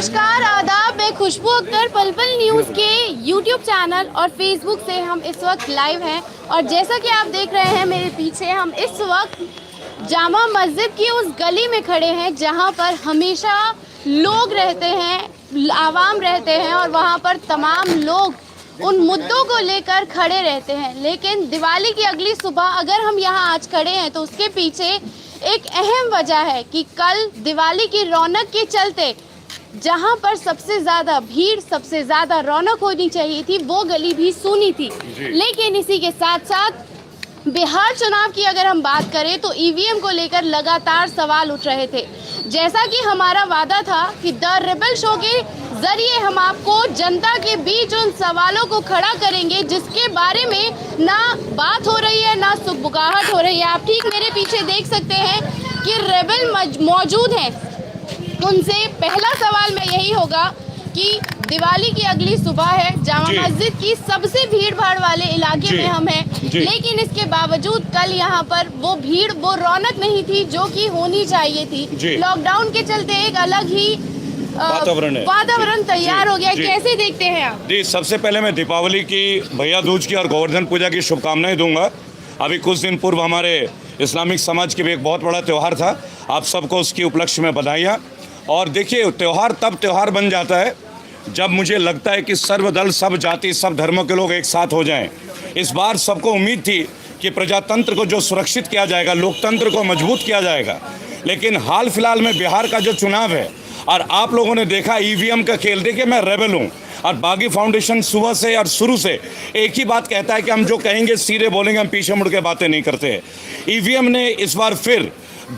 नमस्कार, आदाब। मैं खुशबू अख्तर पल पल न्यूज़ के यूट्यूब चैनल और फेसबुक से हम इस वक्त लाइव हैं और जैसा कि आप देख रहे हैं मेरे पीछे, हम इस वक्त जामा मस्जिद की उस गली में खड़े हैं जहां पर हमेशा लोग रहते हैं, आवाम रहते हैं और वहां पर तमाम लोग उन मुद्दों को लेकर खड़े रहते हैं। लेकिन दिवाली की अगली सुबह अगर हम यहाँ आज खड़े हैं तो उसके पीछे एक अहम वजह है कि कल दिवाली की रौनक के चलते जहां पर सबसे ज़्यादा भीड़, सबसे ज़्यादा रौनक होनी चाहिए थी, वो गली भी सूनी थी। लेकिन इसी के साथ साथ बिहार चुनाव की अगर हम बात करें तो ईवीएम को लेकर लगातार सवाल उठ रहे थे। जैसा कि हमारा वादा था कि द रेबल शो के जरिए हम आपको जनता के बीच उन सवालों को खड़ा करेंगे जिसके बारे में ना बात हो रही है, ना सुगबुगाहट हो रही है। आप ठीक मेरे पीछे देख सकते हैं कि रेबल मौजूद हैं। उनसे पहला सवाल में यही होगा कि दिवाली की अगली सुबह है, जामा मस्जिद की सबसे भीड़ भाड़ वाले इलाके में हम हैं, लेकिन इसके बावजूद कल यहाँ पर वो भीड़, वो रौनक नहीं थी जो कि होनी चाहिए थी। लॉकडाउन के चलते एक अलग ही वातावरण तैयार हो गया। कैसे देखते हैं आप? जी, सबसे पहले मैं दीपावली की, भैया दूज की और गोवर्धन पूजा की शुभकामनाएं दूंगा। अभी कुछ दिन पूर्व हमारे इस्लामिक समाज के भी एक बहुत बड़ा त्यौहार था, आप सबको उसकी उपलक्ष्य में बधाइयाँ। और देखिए, त्यौहार तब त्यौहार बन जाता है जब मुझे लगता है कि सर्वदल, सब जाति, सब धर्मों के लोग एक साथ हो जाएं। इस बार सबको उम्मीद थी कि प्रजातंत्र को जो सुरक्षित किया जाएगा, लोकतंत्र को मजबूत किया जाएगा। लेकिन हाल फिलहाल में बिहार का जो चुनाव है और आप लोगों ने देखा ईवीएम का खेल, देखिए मैं रेबल हूँ और बागी फाउंडेशन सुबह से और शुरू से एक ही बात कहता है कि हम जो कहेंगे सीधे बोलेंगे, हम पीछे मुड़ के बातें नहीं करते। ईवीएम ने इस बार फिर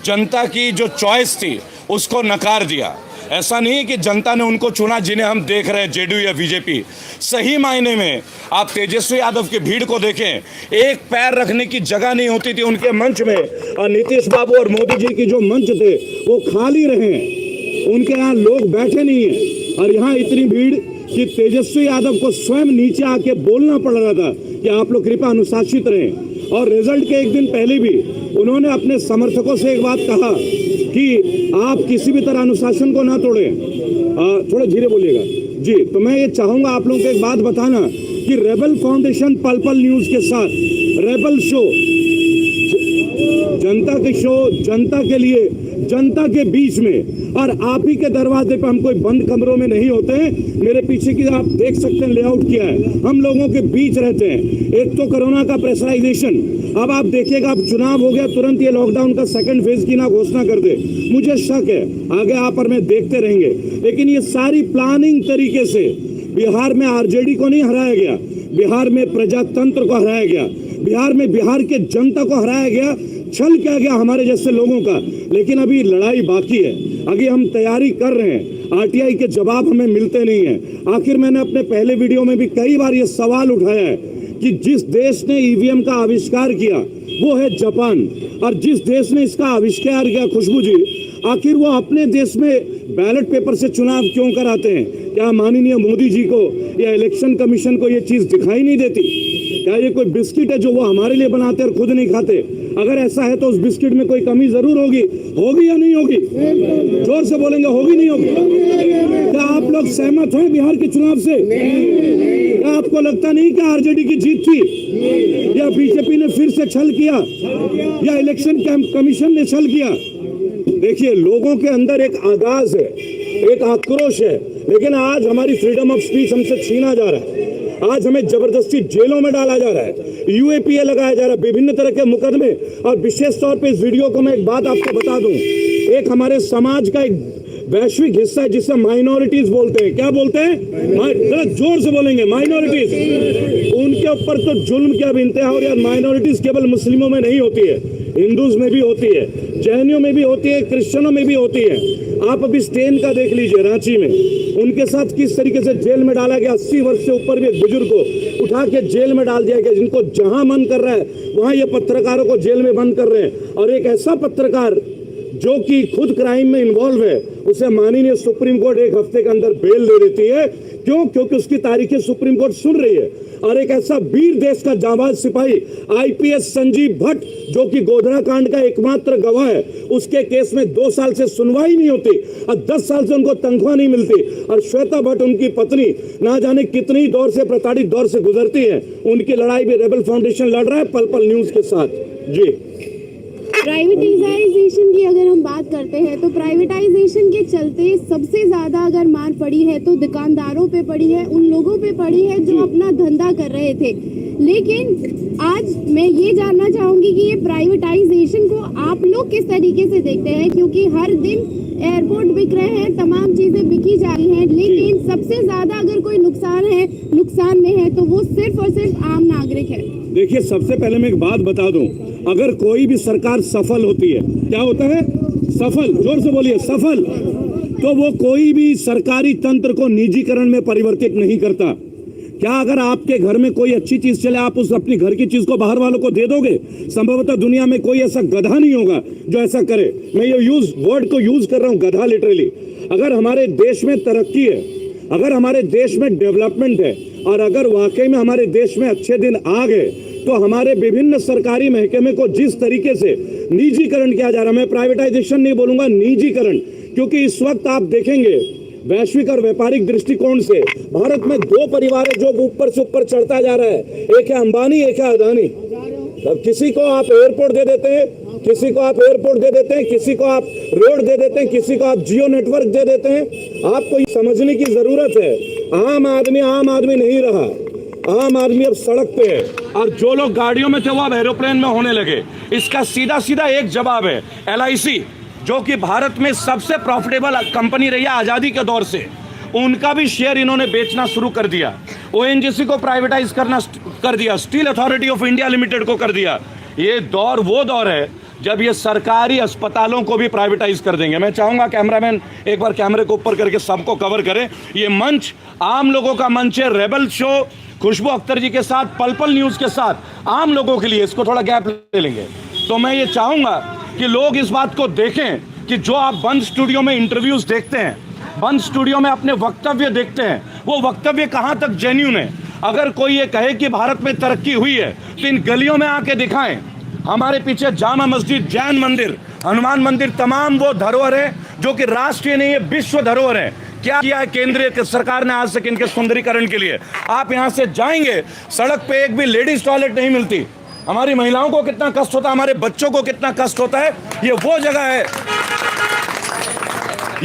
जनता की जो चॉइस थी उसको नकार दिया। ऐसा नहीं है कि जनता ने उनको चुना जिन्हें हम देख रहे हैं, जेडीयू या बीजेपी। सही मायने में आप तेजस्वी यादव की भीड़ को देखें, एक पैर रखने की जगह नहीं होती थी उनके मंच में। और नीतीश बाबू और मोदी जी की जो मंच थे वो खाली रहे, उनके यहाँ लोग बैठे नहीं है। और यहाँ इतनी भीड़ कि तेजस्वी यादव को स्वयं नीचे आके बोलना पड़ रहा था कि आप लोग कृपया अनुशासित रहें। और रिजल्ट के एक दिन पहले भी उन्होंने अपने समर्थकों से एक बात कहा कि आप किसी भी तरह अनुशासन को ना तोड़ें। थोड़ा धीरे बोलिएगा जी। तो मैं ये चाहूंगा आप लोगों को एक बात बताना कि रेबल फाउंडेशन पल पल न्यूज के साथ रेबल शो, जनता के शो, जनता के लिए, जनता के बीच में, और आप ही के दरवाजे पे, हम कोई बंद कमरों में नहीं होते हैं। मेरे पीछे की आप देख सकते हैं लेआउट किया है, हम लोगों के बीच रहते हैं। एक तो कोरोना का प्रेशराइजेशन, अब आप देखिएगा, अब चुनाव हो गया तुरंत ये लॉकडाउन का सेकंड फेज की ना घोषणा कर दे। मुझे शक है आगे आप और मैं देखते रहेंगे, लेकिन ये सारी प्लानिंग तरीके से बिहार में आरजेडी को नहीं हराया गया, बिहार में प्रजातंत्र को हराया गया, बिहार में बिहार के जनता को हराया गया, छल किया गया हमारे जैसे लोगों का। लेकिन अभी लड़ाई बाकी है, अभी हम तैयारी कर रहे हैं। आरटीआई के जवाब हमें मिलते नहीं है। आखिर मैंने अपने पहले वीडियो में भी कई बार ये सवाल उठाया है कि जिस देश ने ईवीएम का आविष्कार किया वो है जापान, और जिस देश ने इसका आविष्कार किया, खुशबू जी, आखिर वो अपने देश में बैलेट पेपर से चुनाव क्यों कराते हैं? क्या माननीय मोदी जी को या इलेक्शन कमीशन को ये चीज दिखाई नहीं देती? क्या ये कोई बिस्किट है जो वो हमारे लिए बनाते और खुद नहीं खाते? अगर ऐसा है तो उस बिस्किट में कोई कमी जरूर होगी या नहीं होगी? जोर से बोलेंगे, होगी नहीं होगी? क्या आप लोग सहमत हैं बिहार के चुनाव से? क्या आपको लगता नहीं कि आरजेडी की जीत थी, या बीजेपी ने फिर से छल किया, या इलेक्शन कमीशन ने छल किया? देखिए, लोगों के अंदर एक आगाज है, एक आक्रोश है, लेकिन आज हमारी फ्रीडम ऑफ स्पीच हमसे छीना जा रहा है। आज हमें जबरदस्ती जेलों में डाला जा रहा है, यूएपीए लगाया जा रहा है, विभिन्न तरह के मुकदमे। और विशेष तौर पे इस वीडियो को मैं एक बात आपको बता दूं, एक हमारे समाज का एक वैश्विक हिस्सा है जिसे माइनॉरिटीज बोलते हैं। क्या बोलते हैं? जोर से बोलेंगे, माइनॉरिटीज। उनके ऊपर तो जुल्म की अब इंतहा हो रही है। माइनॉरिटीज केवल मुस्लिमों में नहीं होती है, हिंदूज में भी होती है, जैनियों में भी होती है, क्रिश्चियनों में भी होती है। आप अभी स्टेन का देख लीजिए, रांची में उनके साथ किस तरीके से जेल में डाला गया। 80 वर्ष से ऊपर भी एक बुजुर्ग को उठा के जेल में डाल दिया गया। जिनको जहां मन कर रहा है वहां ये पत्रकारों को जेल में बंद कर रहे हैं। और एक ऐसा पत्रकार जो कि खुद क्राइम में इन्वॉल्व है, उसे माननीय सुप्रीम कोर्ट एक हफ्ते के अंदर बेल दे देती है। क्यों? क्योंकि उसकी तारीखें सुप्रीम कोर्ट सुन रही है। और एक ऐसा वीर देश का जाबाज सिपाही आईपीएस संजीव भट्ट, जो कि गोधरा कांड का एकमात्र गवाह है, उसके केस में 2 साल से सुनवाई नहीं होती और 10 साल से उनको तनख्वाह नहीं मिलती। और श्वेता भट्ट, उनकी पत्नी, ना जाने कितनी दौर से, प्रताड़ित दौर से गुजरती है। उनकी लड़ाई भी रेबल फाउंडेशन लड़ रहा है पल पल न्यूज के साथ। जी, प्राइवेटाइजेशन की अगर हम बात करते हैं तो प्राइवेटाइजेशन के चलते सबसे ज्यादा अगर मार पड़ी है तो दुकानदारों पे पड़ी है, उन लोगों पे पड़ी है जो अपना धंधा कर रहे थे। लेकिन आज मैं ये जानना चाहूंगी कि ये प्राइवेटाइजेशन को आप लोग किस तरीके से देखते हैं, क्योंकि हर दिन एयरपोर्ट बिक रहे हैं, तमाम चीजें बिकी जा रही हैं, लेकिन सबसे ज्यादा अगर कोई नुकसान में है तो वो सिर्फ और सिर्फ आम नागरिक है। देखिए, सबसे पहले मैं एक बात बता दूं, अगर कोई भी सरकार सफल होती है, क्या होता है? सफल, जोर से बोलिए, सफल, तो वो कोई भी सरकारी तंत्र को निजीकरण में परिवर्तित नहीं करता। क्या अगर आपके घर में कोई अच्छी चीज चले, आप उस अपनी घर की चीज को बाहर वालों को दे दोगे? संभवतः दुनिया में कोई ऐसा गधा नहीं होगा जो ऐसा करे। मैं ये वर्ड को यूज कर रहा हूं, गधा, लिटरली। अगर हमारे देश में तरक्की है, अगर हमारे देश में डेवलपमेंट है, और अगर वाकई में हमारे देश में अच्छे दिन आ गए, तो हमारे विभिन्न सरकारी महकमे को जिस तरीके से निजीकरण किया जा रहा है, मैं प्राइवेटाइजेशन नहीं बोलूंगा, निजीकरण, क्योंकि इस वक्त आप देखेंगे वैश्विक और व्यापारिक दृष्टिकोण से भारत में 2 परिवार है जो ऊपर से ऊपर चढ़ता जा रहा है। एक है अंबानी, एक है अदानी। अब किसी को आप एयरपोर्ट दे देते हैं, किसी को आप एयरपोर्ट दे देते हैं, किसी को आप रोड दे देते हैं, किसी को आप जियो नेटवर्क दे देते हैं। आपको ये समझने की जरूरत है, आम आदमी नहीं रहा, आम आदमी अब सड़क पे है। और जो लोग गाड़ियों में थे वो अब एरोप्लेन में होने लगे। इसका सीधा सीधा एक जवाब है, LIC, जो कि भारत में सबसे प्रॉफिटेबल कंपनी रही है आजादी के दौर से, उनका भी शेयर इन्होंने बेचना शुरू कर दिया। ONGC को प्राइवेटाइज कर दिया, steel authority of India limited को कर दिया। ये दौर वो दौर है जब ये सरकारी अस्पतालों को भी प्राइवेटाइज कर देंगे। मैं चाहूंगा कैमरामैन एक बार कैमरे को ऊपर करके सबको कवर करे। ये मंच आम लोगों का मंच है, रेबल शो खुशबू अख्तर जी के साथ, पल पल न्यूज के साथ, आम लोगों के लिए। इसको थोड़ा गैप ले लेंगे। तो मैं ये चाहूंगा कि लोग इस बात को देखें कि जो आप बंद स्टूडियो में इंटरव्यूज देखते हैं, बंद स्टूडियो में अपने वक्तव्य देखते हैं, वो वक्तव्य कहां तक जेन्युइन है। अगर कोई ये कहे कि भारत में तरक्की हुई है तो इन गलियों में आके दिखाएं। हमारे पीछे जामा मस्जिद, जैन मंदिर, हनुमान मंदिर, तमाम वो धरोहर है जो कि राष्ट्रीय नहीं है, विश्व धरोहर है। क्या किया है केंद्रीय सरकार ने आज तक इनके सुंदरीकरण के लिए? आप यहां से जाएंगे, सड़क पे एक भी लेडीज टॉयलेट नहीं मिलती। हमारी महिलाओं को कितना कष्ट होता है, हमारे बच्चों को कितना कष्ट होता है। ये वो जगह है,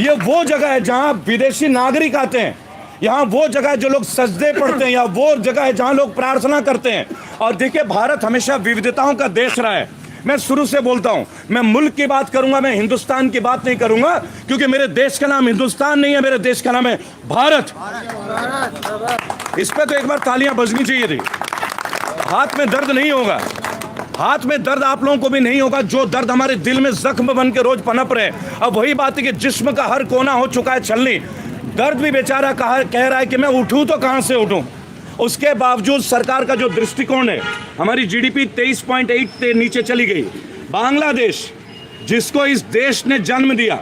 ये वो जगह है जहां विदेशी नागरिक आते हैं, यहाँ वो जगह है जो लोग सजदे पढ़ते हैं, या वो जगह है जहां लोग प्रार्थना करते हैं। और देखिए, भारत हमेशा विविधताओं का देश रहा है। मैं शुरू से बोलता हूं, मैं मुल्क की बात करूंगा, मैं हिंदुस्तान की बात नहीं करूंगा, क्योंकि मेरे देश का नाम हिंदुस्तान नहीं है, मेरे देश का नाम है भारत। इस पे तो एक बार तालियां बजनी चाहिए थी। हाथ में दर्द नहीं होगा, हाथ में दर्द आप लोगों को भी नहीं होगा, जो दर्द हमारे दिल में जख्म बन के रोज पनप रहे। अब वही बात है कि जिस्म का हर कोना हो चुका है छलनी, दर्द भी बेचारा कह रहा है कि मैं उठूं तो कहां से उठूं। उसके बावजूद सरकार का जो दृष्टिकोण है, हमारी GDP 23.8 से नीचे चली गई। बांग्लादेश, जिसको इस देश ने जन्म दिया,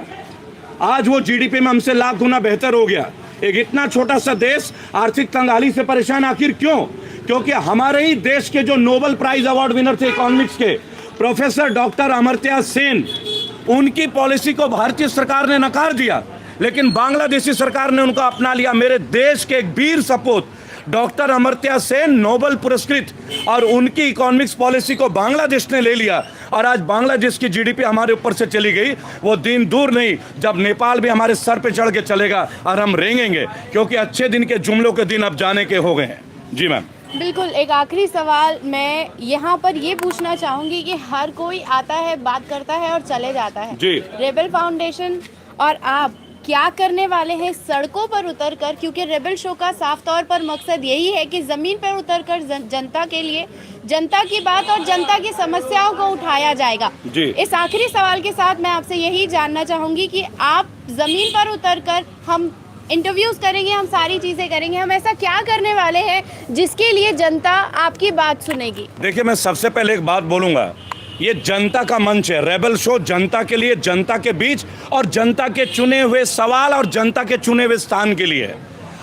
आज वो GDP में हमसे लाख गुना बेहतर हो गया। एक इतना छोटा सा देश आर्थिक तंगहाली से परेशान, आखिर क्यों? क्योंकि हमारे ही देश के जो नोबेल प्राइज अवार्ड विनर थे इकोनॉमिक्स के, प्रोफेसर डॉक्टर अमर्त्य सेन, उनकी पॉलिसी को भारतीय सरकार ने नकार दिया, लेकिन बांग्लादेशी सरकार ने उनको अपना लिया। मेरे देश के एक वीर सपूत डॉक्टर अमर्त्य सेन नोबेल पुरस्कृत, और उनकी इकोनॉमिक्स पॉलिसी को बांग्लादेश ने ले लिया। और आज बांग्लादेश की GDP हमारे ऊपर से चली गई। वो दिन दूर नहीं जब नेपाल भी हमारे सर पे चढ़ के चलेगा और हम रेंगेंगे, क्योंकि अच्छे दिन के जुमलों के दिन अब जाने के हो गए हैं। जी मैम। बिल्कुल, एक आखिरी सवाल मैं यहाँ पर ये पूछना चाहूँगी कि हर कोई आता है, बात करता है और चले जाता है जी। रेबल फाउंडेशन और आप क्या करने वाले हैं सड़कों पर उतरकर? क्योंकि रेबल शो का साफ तौर पर मकसद यही है कि ज़मीन पर उतरकर जनता के लिए, जनता की बात और जनता की समस्याओं को उठाया जाएगा। इस आखिरी सवाल के साथ मैं आपसे यही जानना चाहूँगी कि आप ज़मीन पर उतरकर, हम इंटरव्यूज़ करेंगे, हम सारी चीज़ें करेंगे, हम ऐसा क्या करने वाले हैं जिसके लिए जनता आपकी बात सुनेगी? देखिए, मैं सबसे पहले एक बात बोलूँगा, ये जनता का मंच है। रेबल शो जनता के लिए, जनता के बीच, और जनता के चुने हुए सवाल और जनता के चुने हुए स्थान के लिए।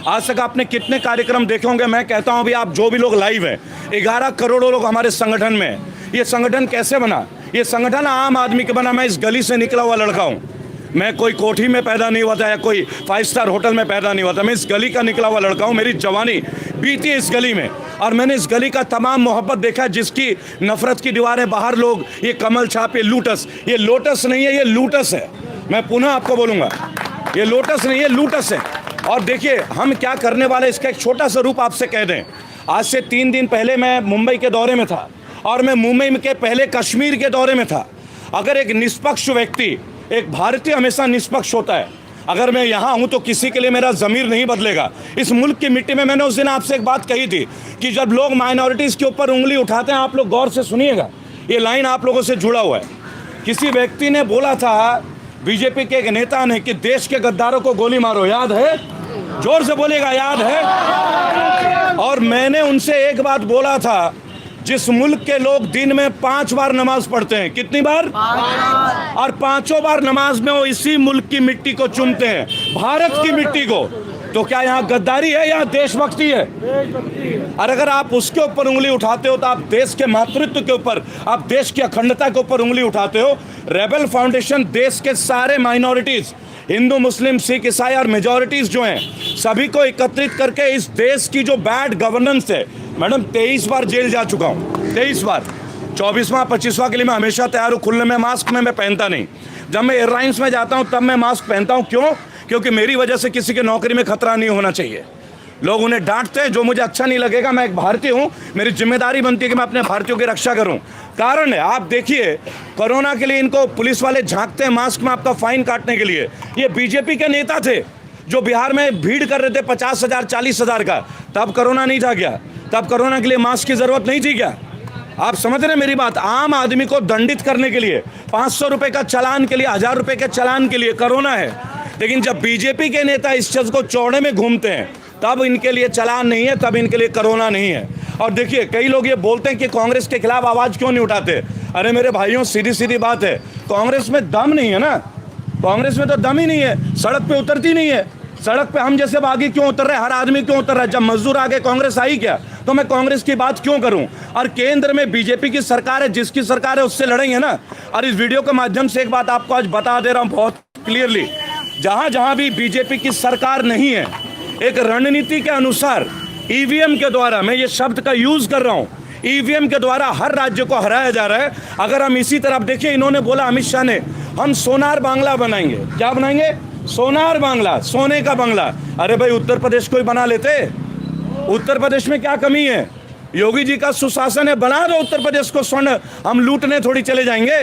आज तक आपने कितने कार्यक्रम देखे होंगे? मैं कहता हूं अभी आप जो भी लोग लाइव हैं, 11 करोड़ लोग हमारे संगठन में हैं। ये संगठन कैसे बना? ये संगठन आम आदमी के बना। मैं इस गली से निकला हुआ लड़का हूं। मैं कोई कोठी में पैदा नहीं हुआ था या कोई 5 स्टार होटल में पैदा नहीं हुआ था। मैं इस गली का निकला हुआ लड़का हूँ। मेरी जवानी बीती है इस गली में और मैंने इस गली का तमाम मोहब्बत देखा, जिसकी नफरत की दीवारें बाहर लोग ये कमल छाप, ये लोटस नहीं है, ये लूटस है। मैं पुनः आपको बोलूँगा, ये लोटस नहीं है, लूटस है। और देखिए हम क्या करने वाले, इसका एक छोटा सा रूप आपसे कह दें। आज से 3 दिन पहले मैं मुंबई के दौरे में था और मैं मुंबई के पहले कश्मीर के दौरे में था। अगर एक निष्पक्ष व्यक्ति, एक भारतीय हमेशा निष्पक्ष होता है, अगर मैं यहाँ हूँ तो किसी के लिए मेरा ज़मीर नहीं बदलेगा। इस मुल्क की मिट्टी में मैंने उस दिन आपसे एक बात कही थी कि जब लोग माइनॉरिटीज़ के ऊपर उंगली उठाते हैं, आप लोग गौर से सुनिएगा, ये लाइन आप लोगों से जुड़ा हुआ है। किसी व्यक्ति ने बोला था, बीजेपी के एक नेता ने, कि देश के गद्दारों को गोली मारो। याद है? जोर से बोलेगा, याद है? और मैंने उनसे एक बात बोला था, जिस मुल्क के लोग दिन में 5 बार नमाज पढ़ते हैं, कितनी बार? 5। और 5 बार नमाज में वो इसी मुल्क की मिट्टी को चूमते हैं, भारत की मिट्टी को, तो क्या यहाँ गद्दारी है या देशभक्ति है? और अगर आप उसके ऊपर उंगली उठाते हो तो आप देश के मातृत्व के ऊपर, आप देश की अखंडता के ऊपर उंगली उठाते हो। रेबल फाउंडेशन देश के सारे माइनॉरिटीज़, हिंदू, मुस्लिम, सिख, ईसाई और मेजॉरिटीज़ जो हैं, सभी को एकत्रित करके इस देश की जो बैड गवर्नेंस है, मैडम 23 बार जेल जा चुका हूँ, 23 बार। 24वां 25वां के लिए मैं हमेशा तैयार हूँ। खुलने में मास्क में मैं पहनता नहीं। जब मैं एयरलाइंस में जाता हूँ तब मैं मास्क पहनता हूँ। क्यों? क्योंकि मेरी वजह से किसी की नौकरी में खतरा नहीं होना चाहिए। लोग उन्हें डांटते हैं, जो मुझे अच्छा नहीं लगेगा। मैं एक भारतीय हूँ, मेरी जिम्मेदारी बनती है कि मैं अपने भारतीयों की रक्षा करूँ। कारण है, आप देखिए, कोरोना के लिए इनको पुलिस वाले झांकते हैं मास्क में आपका फाइन काटने के लिए। ये बीजेपी के नेता थे जो बिहार में भीड़ कर रहे थे 50,000 40,000 का, तब कोरोना नहीं था क्या? तब कोरोना के लिए मास्क की जरूरत नहीं थी क्या? आप समझ रहे हैं मेरी बात? आम आदमी को दंडित करने के लिए 500 रुपए का चालान के लिए, 1000 रुपए के चालान के लिए कोरोना है। लेकिन जब बीजेपी के नेता इस चीज को चौड़े में घूमते हैं, तब इनके लिए चालान नहीं है, तब इनके लिए कोरोना नहीं है। और देखिए, कई लोग ये बोलते हैं कि कांग्रेस के खिलाफ आवाज क्यों नहीं उठाते। अरे मेरे भाइयों, सीधी सीधी बात है, कांग्रेस में दम नहीं है ना। कांग्रेस में तो दम ही नहीं है, सड़क पे उतरती नहीं है। सड़क पे हम जैसे बागी क्यों उतर रहे हैं? हर आदमी क्यों उतर रहा है? जब मजदूर आगे, कांग्रेस आई क्या? तो मैं कांग्रेस की बात क्यों करूं? और केंद्र में बीजेपी की सरकार है, जिसकी सरकार है उससे लड़ेंगे ना। और इस वीडियो के माध्यम से एक बात आपको आज बता दे रहा हूं बहुत क्लियरली, जहां जहां भी बीजेपी की सरकार नहीं है, एक रणनीति के अनुसार ईवीएम के द्वारा, मैं ये शब्द का यूज कर रहा हूं, ईवीएम के द्वारा हर राज्य को हराया जा रहा है। अगर हम इसी तरह, देखिए, इन्होंने बोला, अमित शाह ने, हम सोनार बांग्ला बनाएंगे। क्या बनाएंगे? सोनार बांग्ला, सोने का बांग्ला। अरे भाई, उत्तर प्रदेश को ही बना लेते। उत्तर प्रदेश में क्या कमी है? योगी जी का सुशासन है, बना दो उत्तर प्रदेश को स्वर्ण, हम लूटने थोड़ी चले जाएंगे।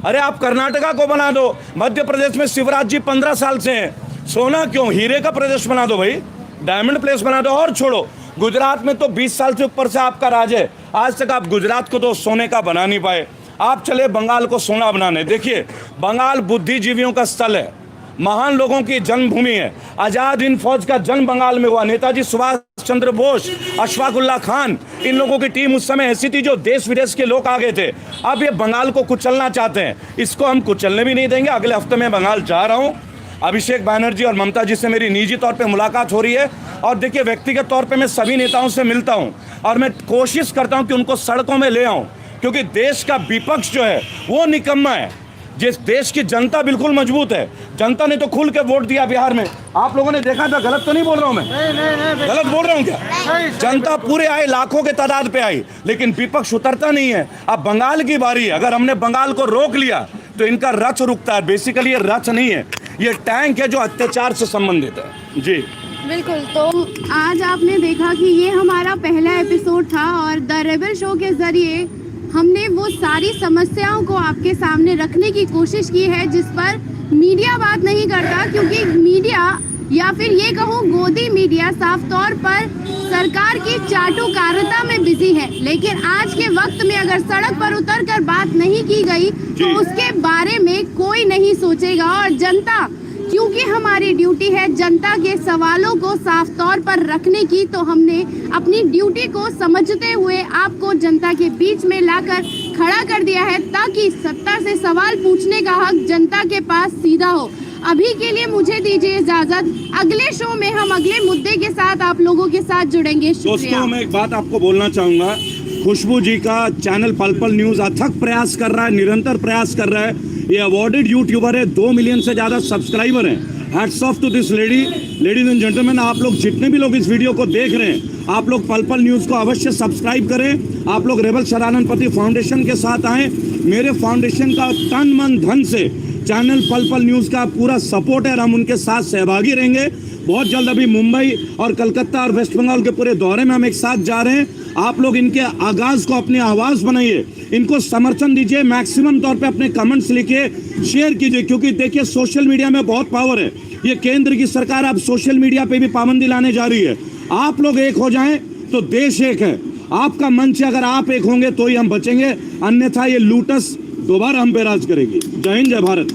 अरे आप कर्नाटका को बना दो। मध्य प्रदेश में शिवराज जी 15 साल से हैं, सोना क्यों? हीरे का प्रदेश बना दो भाई, डायमंड प्लेस बना दो। और छोड़ो, गुजरात में तो 20 साल से ऊपर से आपका राज है, आज तक आप गुजरात को तो सोने का बना नहीं पाए। आप चले बंगाल को सोना बनाने। देखिए, बंगाल बुद्धिजीवियों का स्थल है, महान लोगों की जन्मभूमि है। आजाद हिंद फौज का जन्म बंगाल में हुआ। नेताजी सुभाष चंद्र बोस, अशफाकुल्ला खान, इन लोगों की टीम उस समय ऐसी थी जो देश विदेश के लोग आ गए थे। अब ये बंगाल को कुचलना चाहते हैं, इसको हम कुचलने भी नहीं देंगे। अगले हफ्ते में बंगाल जा रहा हूँ। अभिषेक बैनर्जी और ममता जी से मेरी निजी तौर पे मुलाकात हो रही है। और देखिए, व्यक्तिगत तौर पे मैं सभी नेताओं से मिलता हूँ और मैं कोशिश करता हूँ कि उनको सड़कों में ले आऊँ, क्योंकि देश का विपक्ष जो है वो निकम्मा है। जिस देश की जनता बिल्कुल मजबूत है। जनता ने तो खुल के वोट दिया बिहार में, आप लोगों ने देखा था। गलत तो नहीं बोल रहा हूँ मैं? नहीं, गलत बोल रहा हूँ क्या? जनता पूरे आई, लाखों के तादाद पे आई, लेकिन विपक्ष उतरता नहीं है। अब बंगाल की बारी है। अगर हमने बंगाल को रोक लिया तो इनका रथ रुकता है। बेसिकली ये रथ नहीं है, ये टैंक है जो अत्याचार से संबंधित है। जी बिल्कुल। तो आज आपने देखा कि ये हमारा पहला एपिसोड था और द रेबल शो के जरिए हमने वो सारी समस्याओं को आपके सामने रखने की कोशिश की है जिस पर मीडिया बात नहीं करता, क्योंकि मीडिया, या फिर ये कहूँ गोदी मीडिया, साफ तौर पर सरकार की चाटुकारिता में बिजी है। लेकिन आज के वक्त में अगर सड़क पर उतरकर बात नहीं की गई तो उसके बारे में कोई नहीं सोचेगा। और जनता, क्योंकि हमारी ड्यूटी है जनता के सवालों को साफ तौर पर रखने की, तो हमने अपनी ड्यूटी को समझते हुए आपको जनता के बीच में लाकर खड़ा कर दिया है, ताकि सत्ता से सवाल पूछने का हक जनता के पास सीधा हो। अभी के लिए मुझे दीजिए इजाजत। अगले शो में हम अगले मुद्दे के साथ आप लोगों के साथ जुड़ेंगे। शुक्रिया। दोस्तों मैं एक बात आपको बोलना चाहूंगा, खुशबू जी का चैनल पल पल न्यूज अथक प्रयास कर रहा है, निरंतर प्रयास कर रहा है। ये अवॉर्डेड यूट्यूबर है, 2 मिलियन से ज्यादा सब्सक्राइबर हैं। Hats off to this lady. Ladies and gentleman, आप लोग जितने भी लोग इस वीडियो को देख रहे हैं, आप लोग पल पल न्यूज को अवश्य सब्सक्राइब करें। आप लोग रेबल शराननपति फाउंडेशन के साथ आए। मेरे फाउंडेशन का तन मन धन से चैनल पल पल न्यूज का पूरा सपोर्ट है और हम उनके साथ सहभागी रहेंगे। बहुत जल्द अभी मुंबई और कलकत्ता और वेस्ट बंगाल के पूरे दौरे में हम एक साथ जा रहे हैं। आप लोग इनके आगाज को अपनी आवाज बनाइए, इनको समर्थन दीजिए, मैक्सिमम तौर पे अपने कमेंट्स लिखिए, शेयर कीजिए, क्योंकि देखिए सोशल मीडिया में बहुत पावर है। ये केंद्र की सरकार अब सोशल मीडिया पे भी पाबंदी लाने जा रही है। आप लोग एक हो जाएं तो देश एक है। आपका मंच है, अगर आप एक होंगे तो ही हम बचेंगे, अन्यथा ये लूटस दोबारा हम पे राज करेगी। जय हिंद, जय भारत।